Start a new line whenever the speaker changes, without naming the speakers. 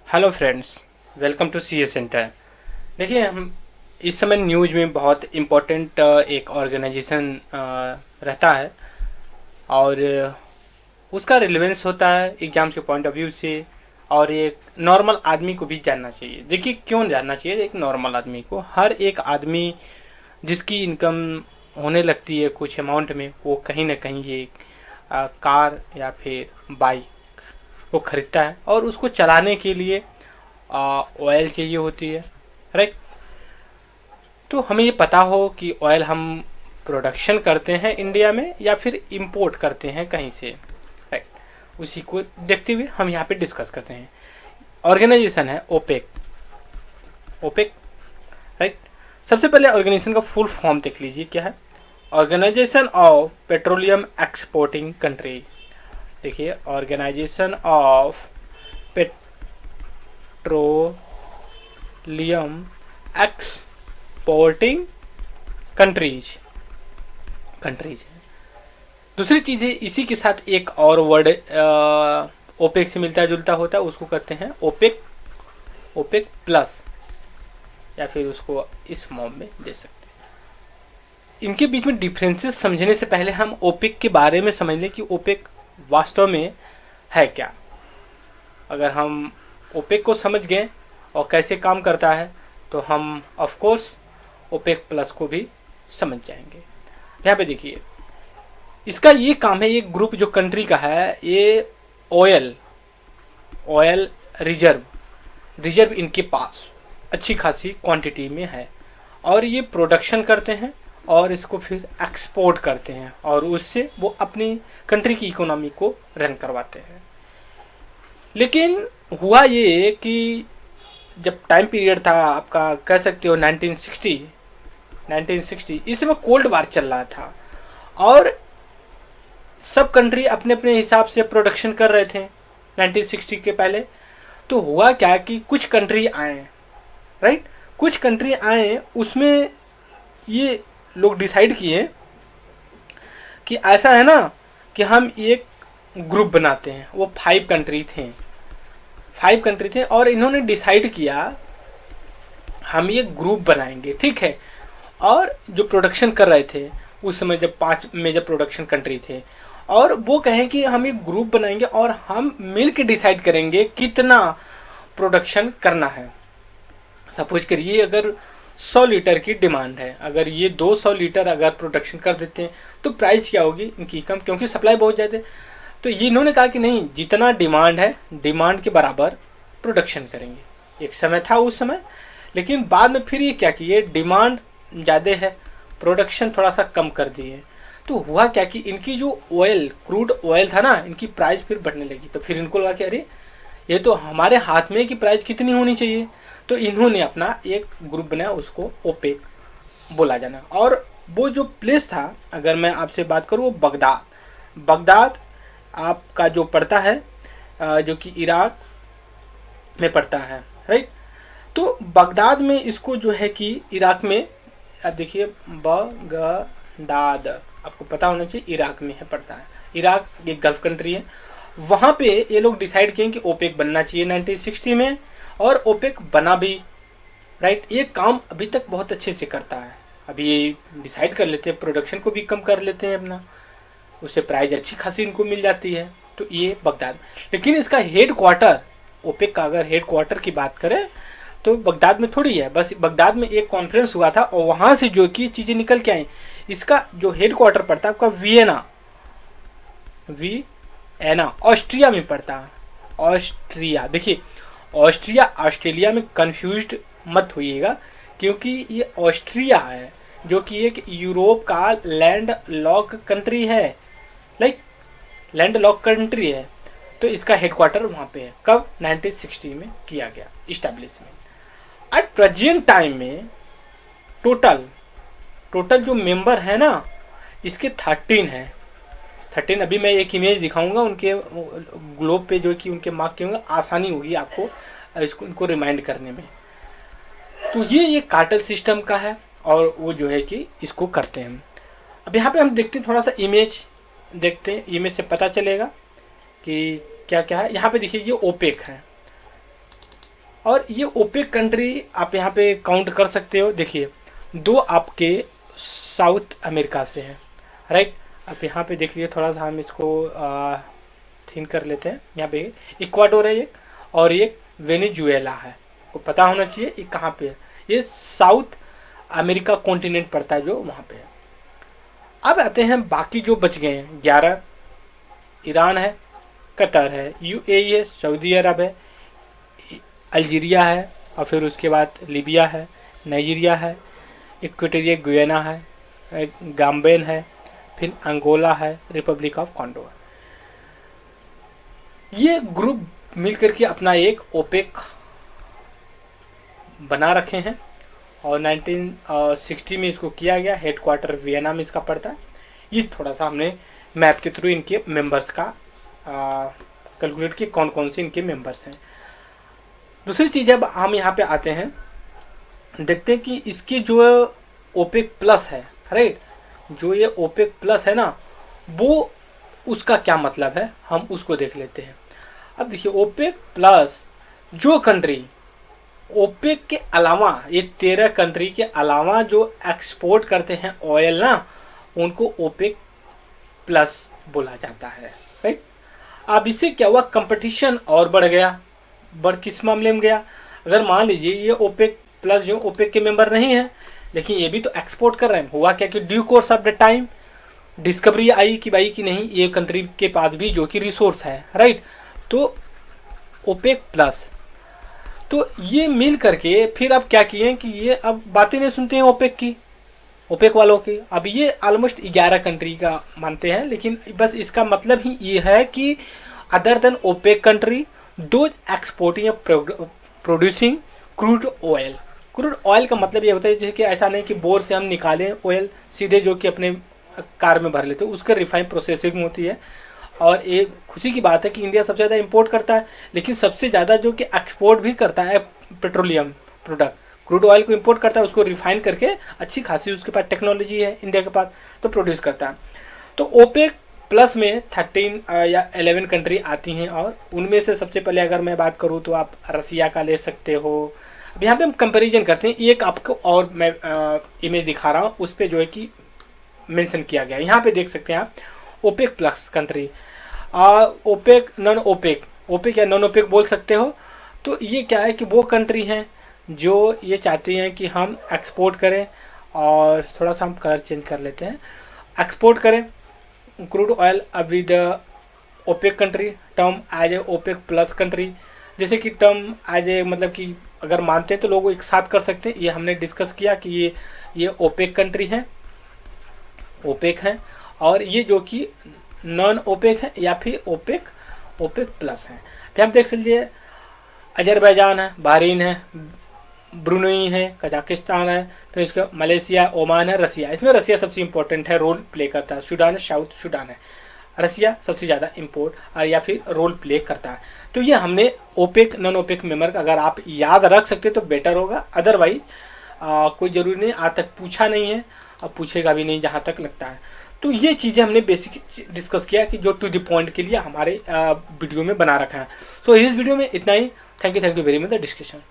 Hello friends, welcome to C A centre. देखिए, हम इस समय न्यूज़ में बहुत इम्पोर्टेंट एक ऑर्गेनाइजेशन रहता है और उसका रिलेवेंस होता है एग्ज़ाम्स के पॉइंट ऑफ व्यू से। और एक नॉर्मल आदमी को भी जानना चाहिए। देखिए, क्यों जानना चाहिए? एक नॉर्मल आदमी को, हर एक आदमी जिसकी इनकम होने लगती है कुछ अमाउंट में, वो कहीं ना कहीं ये कार या फिर बाइक वो खरीदता है और उसको चलाने के लिए ऑयल चाहिए होती है, राइट। तो हमें ये पता हो कि ऑयल हम प्रोडक्शन करते हैं इंडिया में या फिर इंपोर्ट करते हैं कहीं से, राइट। उसी को देखते हुए हम यहाँ पे डिस्कस करते हैं। ऑर्गेनाइजेशन है ओपेक। OPEC, right. सबसे पहले ऑर्गेनाइजेशन का फुल फॉर्म देख लीजिए क्या है। Organisation of petroleum exporting country. देखिए, organisation of petroleum exporting countries. Countries दूसरी चीज़ है, इसी के साथ एक और वर्ड ओपेक से मिलता जुलता होता है, उसको कहते हैं ओपेक। ओपेक प्लस, या फिर उसको इस फॉर्म में दे सकते हैं। इनके बीच में डिफरेंसेस समझने से पहले हम ओपेक के बारे में समझ लें कि ओपेक वास्तव में है क्या। अगर हम ओपेक को समझ गए और कैसे काम करता है तो हम ऑफ कोर्स ओपेक प्लस को भी समझ जाएंगे। यहाँ पे देखिए, इसका ये काम है, ये ग्रुप जो कंट्री का है, ये ऑयल ऑयल रिजर्व इनके पास अच्छी खासी क्वांटिटी में है और ये प्रोडक्शन करते हैं और इसको फिर एक्सपोर्ट करते हैं और उससे वो अपनी कंट्री की इकोनॉमी को रन करवाते हैं। लेकिन हुआ ये कि जब टाइम पीरियड था आपका, कह सकते हो 1960 इस समय कोल्ड वार चल रहा था और सब कंट्री अपने अपने हिसाब से प्रोडक्शन कर रहे थे 1960 के पहले। तो हुआ क्या कि कुछ कंट्री आए, राइट। कुछ कंट्री आए, उसमें ये लोग डिसाइड किए कि ऐसा है ना कि हम एक ग्रुप बनाते हैं। वो 5 कंट्री थे और इन्होंने डिसाइड किया हम ये ग्रुप बनाएंगे, ठीक है। और जो प्रोडक्शन कर रहे थे उस समय, जब 5 मेजर प्रोडक्शन कंट्री थे, और वो कहें कि हम एक ग्रुप बनाएंगे और हम मिल के डिसाइड करेंगे कितना प्रोडक्शन करना है। सपोज करिए अगर 100 लीटर की डिमांड है, अगर ये 200 लीटर अगर प्रोडक्शन कर देते हैं तो प्राइस क्या होगी इनकी कम, क्योंकि सप्लाई बहुत ज़्यादा है। तो ये इन्होंने कहा कि नहीं, जितना डिमांड है डिमांड के बराबर प्रोडक्शन करेंगे। एक समय था उस समय, लेकिन बाद में फिर ये क्या किए, डिमांड ज़्यादा है, प्रोडक्शन थोड़ा सा कम कर दिए। तो हुआ क्या कि इनकी जो ऑयल, क्रूड ऑयल था ना, इनकी प्राइस फिर बढ़ने लगी। तो फिर इनको लगा कि अरे ये तो हमारे हाथ में कि प्राइस कितनी होनी चाहिए। तो इन्होंने अपना एक ग्रुप बनाया, उसको ओपेक बोला जाना। और वो जो प्लेस था, अगर मैं आपसे बात करूँ, वो बगदाद आपका जो पड़ता है, जो कि इराक में पड़ता है, राइट। तो बगदाद में इसको जो है कि इराक में, अब देखिए बगदाद आपको पता होना चाहिए इराक में है, पड़ता है। इराक एक गल्फ कंट्री है। वहाँ पे ये लोग डिसाइड किए कि ओपेक बनना चाहिए 1960 में, और ओपेक बना भी, राइट। ये काम अभी तक बहुत अच्छे से करता है। अभी ये डिसाइड कर लेते हैं, प्रोडक्शन को भी कम कर लेते हैं अपना, उससे प्राइस अच्छी खासी इनको मिल जाती है। तो ये बगदाद, लेकिन इसका हेड क्वार्टर, ओपेक का अगर हेड क्वार्टर की बात करें तो बगदाद में थोड़ी है। बस बगदाद में एक कॉन्फ्रेंस हुआ था और वहाँ से जो कि चीज़ें निकल के आई। इसका जो हेड क्वार्टर पड़ता है आपका वियना ऑस्ट्रिया में पड़ता है। ऑस्ट्रिया, देखिए ऑस्ट्रिया ऑस्ट्रेलिया में कंफ्यूज्ड मत होइएगा, क्योंकि ये ऑस्ट्रिया है जो कि एक यूरोप का लैंड लॉक कंट्री है, लाइक लैंड लॉक कंट्री है। तो इसका हेडक्वार्टर वहाँ पे है। कब? 1960 में किया गया इस्टेब्लिशमेंट। एट प्रेजेंट टाइम में टोटल जो मेंबर है ना, इसके 13 है। 13, अभी मैं एक इमेज दिखाऊंगा उनके ग्लोब पे, जो कि उनके मार्क किए होंगे, आसानी होगी आपको इनको रिमाइंड करने में। तो ये कार्टेल सिस्टम का है और वो जो है कि इसको करते हैं। अब यहाँ पे हम देखते हैं, थोड़ा सा इमेज देखते हैं, इमेज से पता चलेगा कि क्या क्या है। यहाँ पे देखिए ये ओपेक है, और ये ओपेक कंट्री आप यहाँ पे काउंट कर सकते हो। देखिए 2 आपके साउथ अमेरिका से हैं, राइट। आप यहाँ पे देख लीजिए, थोड़ा सा हम इसको थिन कर लेते हैं। यहाँ पे इक्वाडोर है एक, और एक वेनेजुएला है। को पता होना चाहिए ये कहाँ पे है। ये साउथ अमेरिका कॉन्टिनेंट पड़ता है जो वहाँ पे है। अब आते हैं बाकी जो बच गए हैं 11। ईरान है, कतर है, यूएई है, सऊदी अरब है, अल्जीरिया है, और फिर उसके बाद लीबिया है, नाइजीरिया है, इक्वेटोरियल गुयाना है, गाम्बेन है, फिर अंगोला है, रिपब्लिक ऑफ कॉन्गो। ये ग्रुप मिलकर के अपना एक ओपेक बना रखे हैं, और 1960 में इसको किया गया। हेडक्वार्टर वियना में इसका पड़ता है। ये थोड़ा सा हमने मैप के थ्रू इनके मेंबर्स का कैलकुलेट किए, कौन कौन से इनके मेंबर्स हैं। दूसरी चीज़, अब हम यहाँ पे आते हैं, देखते हैं कि इसके जो ओपेक प्लस है, राइट, जो ये ओपेक प्लस है ना, वो उसका क्या मतलब है, हम उसको देख लेते हैं। अब देखिए ओपेक प्लस जो कंट्री ओपेक के अलावा, ये 13 कंट्री के अलावा जो एक्सपोर्ट करते हैं ऑयल ना, उनको ओपेक प्लस बोला जाता है, राइट। अब इससे क्या हुआ, कंपटीशन और बढ़ गया। बढ़ किस मामले में गया, अगर मान लीजिए ये ओपेक प्लस जो ओपेक के मेंबर नहीं है, लेकिन ये भी तो एक्सपोर्ट कर रहे हैं, हुआ क्या कि due course of the time discovery आई कि भाई कि नहीं, ये कंट्री के पास भी जो कि रिसोर्स है, राइट। तो ओपेक प्लस, तो ये मिल करके फिर अब क्या किए कि ये अब बातें नहीं सुनते हैं ओपेक की, ओपेक वालों की। अब ये ऑलमोस्ट 11 कंट्री का मानते हैं, लेकिन बस इसका मतलब ही ये है कि अदर देन ओपेक कंट्री दो exporting producing crude oil. Crude oil का मतलब ये होता है जैसे कि ऐसा नहीं कि बोर से हम निकालें ऑयल सीधे जो कि अपने कार में भर लेते हैं, उसका रिफाइन प्रोसेसिंग होती है। और ये खुशी की बात है कि इंडिया सबसे ज़्यादा इंपोर्ट करता है, लेकिन सबसे ज़्यादा जो कि एक्सपोर्ट भी करता है पेट्रोलियम प्रोडक्ट, क्रूड ऑयल को इंपोर्ट करता है, उसको रिफाइन करके अच्छी खासी उसके पास टेक्नोलॉजी है इंडिया के पास, तो प्रोड्यूस करता है। तो ओपेक प्लस में 13 या 11 कंट्री आती हैं, और उनमें से सबसे पहले अगर मैं बात करूँ तो आप रसिया का ले सकते हो। अब यहाँ पे हम कंपैरिजन करते हैं, एक आपको और मैं इमेज दिखा रहा हूँ, उस पर जो है कि मेंशन किया गया। यहाँ पे देख सकते हैं आप OPEC plus country, OPEC, non OPEC, OPEC या नॉन ओपेक बोल सकते हो। तो ये क्या है कि वो कंट्री हैं जो ये चाहती हैं कि हम एक्सपोर्ट करें, और थोड़ा सा हम कलर चेंज कर लेते हैं, एक्सपोर्ट करें crude oil with OPEC country, term as a OPEC plus country. जैसे कि टर्म एज ए मतलब कि अगर मानते हैं तो लोग एक साथ कर सकते हैं। ये हमने डिस्कस किया कि ये ओपेक कंट्री हैं, ओपेक हैं, और ये जो कि नॉन ओपेक है या फिर ओपेक प्लस है। फिर हम देख लीजिए अजरबैजान है, बहरीन है, ब्रुनई है, कजाकिस्तान है, फिर उसके मलेशिया, ओमान है, रसिया। इसमें रसिया सबसे इंपॉर्टेंट है, रोल प्ले करता है। सूडान है, साउथ सूडान है, रसिया सबसे ज़्यादा इंपोर्ट या फिर रोल प्ले करता है। तो ये हमने ओपेक नॉन ओपेक मेंबर का अगर आप याद रख सकते तो बेटर होगा, अदरवाइज कोई ज़रूरी नहीं, आज तक पूछा नहीं है, अब पूछेगा भी नहीं जहाँ तक लगता है। तो ये चीज़ें हमने बेसिक डिस्कस किया कि जो टू द पॉइंट के लिए हमारे वीडियो में बना रखा है। सो इस वीडियो में इतना ही। Thank you very much the discussion.